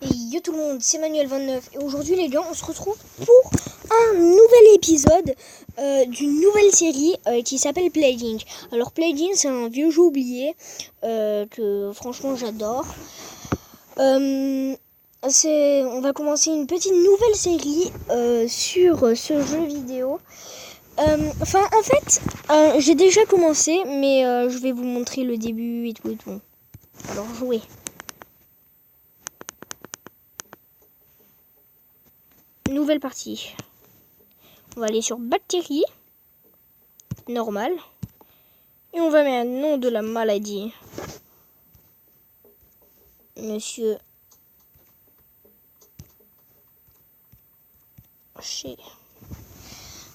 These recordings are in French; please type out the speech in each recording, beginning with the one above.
Et yo tout le monde, c'est Manuel29 et aujourd'hui les gars on se retrouve pour un nouvel épisode d'une nouvelle série qui s'appelle Plague Inc. Alors Plague Inc c'est un vieux jeu oublié que franchement j'adore. On va commencer une petite nouvelle série sur ce jeu vidéo. En fait j'ai déjà commencé mais je vais vous montrer le début et tout. Alors jouez. Nouvelle partie. On va aller sur bactéries. Normal. Et on va mettre un nom de la maladie. Monsieur Chez.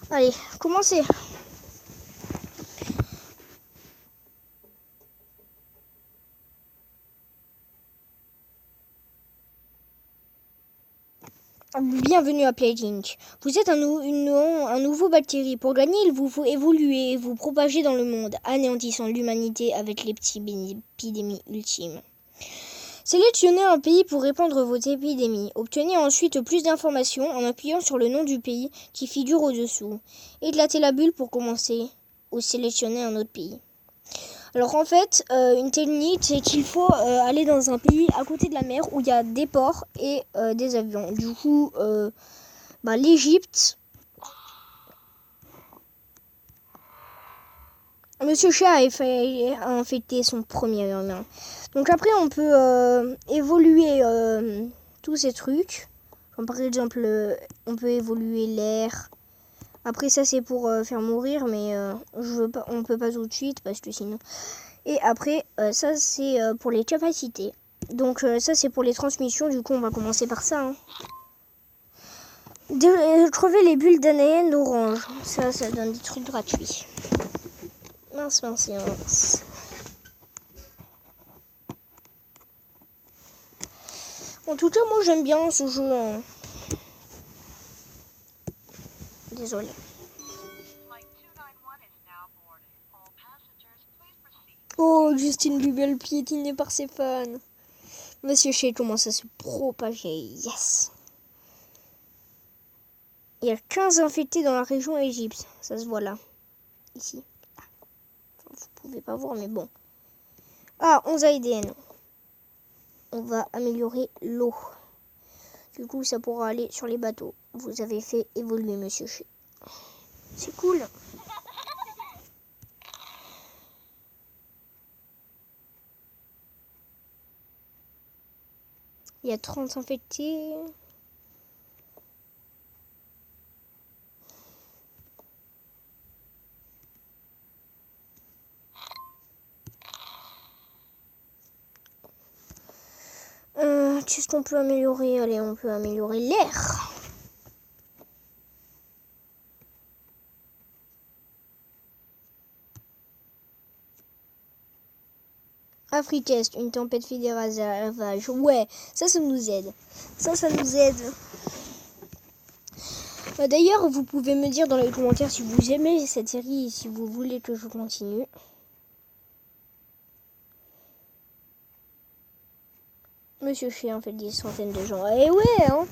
Allez, commencez. Bienvenue à Plague Inc. Vous êtes un nouveau bactérie. Pour gagner, il vous faut évoluer et vous propager dans le monde, anéantissant l'humanité avec l'épidémie ultime. Sélectionnez un pays pour répandre vos épidémies. Obtenez ensuite plus d'informations en appuyant sur le nom du pays qui figure au-dessous. Éclatez la bulle pour commencer ou sélectionnez un autre pays. Alors en fait, une technique, c'est qu'il faut aller dans un pays à côté de la mer où il y a des ports et des avions. Du coup, l'Égypte. Monsieur Chat a infecté son premier humain. Donc après, on peut évoluer tous ces trucs. Comme par exemple, on peut évoluer l'air. Après ça c'est pour faire mourir, mais on peut pas tout de suite parce que sinon. Et après ça c'est pour les capacités. Donc ça c'est pour les transmissions. Du coup on va commencer par ça. Crever les bulles d'ADN orange. Ça donne des trucs gratuits. Mince. En tout cas moi j'aime bien ce jeu. Désolé. Oh, Justin Bieber piétiné par ses fans. Monsieur Shea commence à se propager. Yes. Il y a 15 infectés dans la région Égypte. Ça se voit là. Ici. Vous pouvez pas voir, mais bon. 11 ADN. On va améliorer l'eau. Du coup, ça pourra aller sur les bateaux. Vous avez fait évoluer, monsieur Shea. C'est cool. Il y a 30 infectés. Qu'est-ce qu'on peut améliorer? Allez, on peut améliorer l'air. Afritest, une tempête fait des ravages. Ouais, ça nous aide. Ça nous aide. D'ailleurs, vous pouvez me dire dans les commentaires si vous aimez cette série et si vous voulez que je continue. Monsieur Chien en fait des centaines de gens. Et ouais, hein.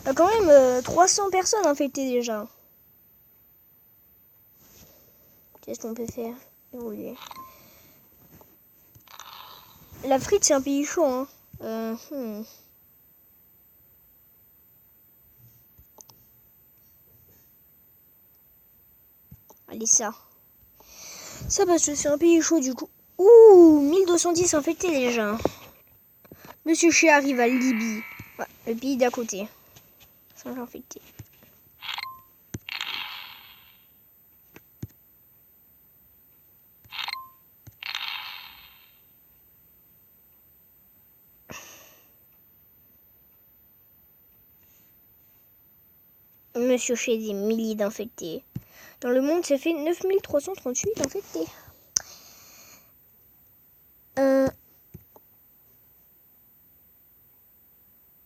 Il y a quand même 300 personnes infectées déjà. Qu'est-ce qu'on peut faire? Évoluer. L'Afrique, c'est un pays chaud, hein. Allez, ça. Ça, parce que c'est un pays chaud, du coup. Ouh, 1210 infectés déjà. Monsieur Chien arrive à Libye. Ouais, le pays d'à côté. 5 infectés. Monsieur Chez des milliers d'infectés. Dans le monde, ça fait 9338 infectés.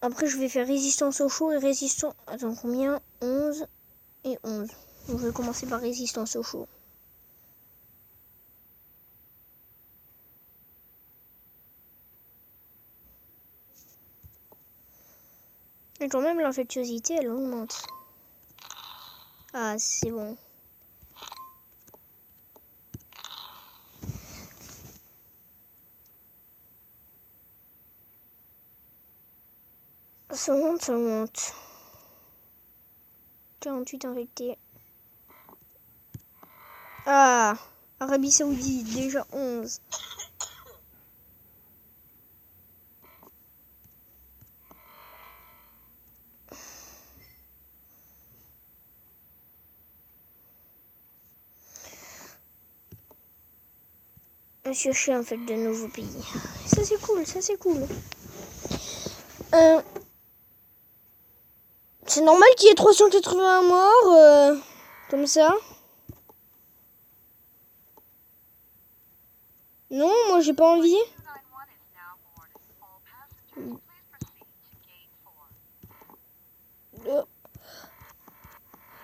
Après, je vais faire résistance au chaud et résistance... Attends, combien? 11 et 11. Donc, je vais commencer par résistance au chaud. Et quand même, l'infectiosité, elle augmente. Ah, c'est bon. Ça monte, ça monte. 48 infectés. Ah, Arabie Saoudite, déjà 11. On chercher en fait de nouveaux pays. Ça c'est cool, ça c'est cool. C'est normal qu'il y ait 381 morts comme ça. Non, moi j'ai pas envie.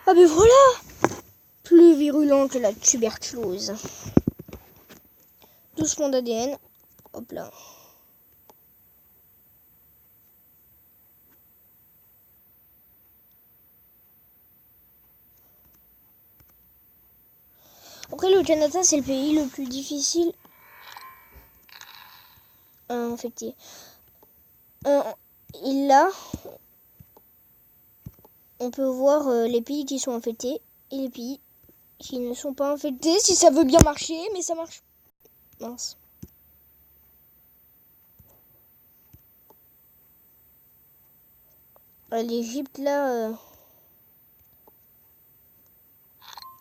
Ah ben voilà. Plus virulent que la tuberculose. 12 points d'ADN. Hop là. Après le Canada c'est le pays le plus difficile à infecter. Et là, on peut voir les pays qui sont infectés et les pays qui ne sont pas infectés. Si ça veut bien marcher, mais ça marche. Mince. L'Égypte là,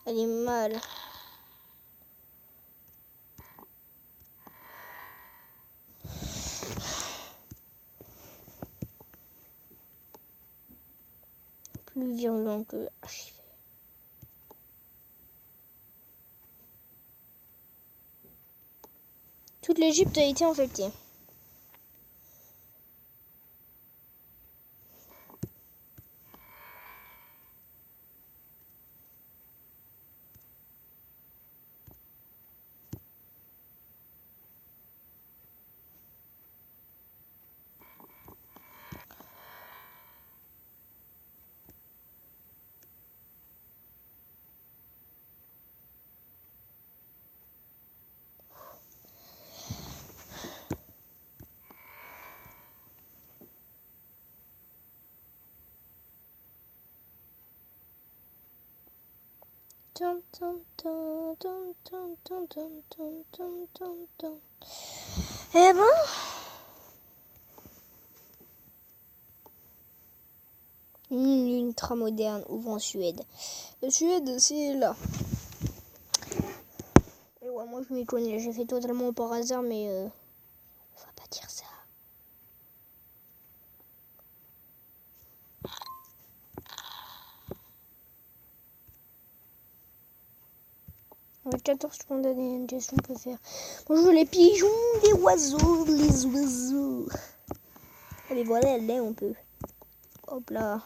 elle est mal. Plus virulent que HIV. Toute l'Égypte a été infectée. Eh ben, une ultramoderne ouvre en Suède. La Suède, c'est là. Et ouais, moi je m'y connais. J'ai fait totalement par hasard, mais on va pas dire ça. Avec 14 points d'ADN, qu'est-ce qu'on peut faire? Moi je veux les pigeons, les oiseaux, les oiseaux. Allez, voilà, là on peut. Hop là.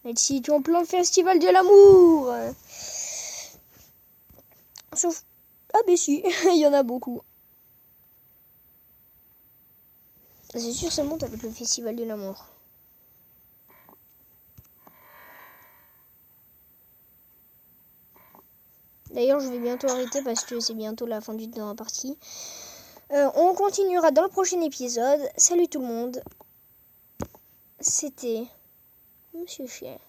Et si tu en plein festival de l'amour. Sauf. Ah, ben si, il y en a beaucoup. C'est sûr, ça monte avec le festival de l'amour. D'ailleurs, je vais bientôt arrêter parce que c'est bientôt la fin de la partie. On continuera dans le prochain épisode. Salut tout le monde. C'était Monsieur Chien.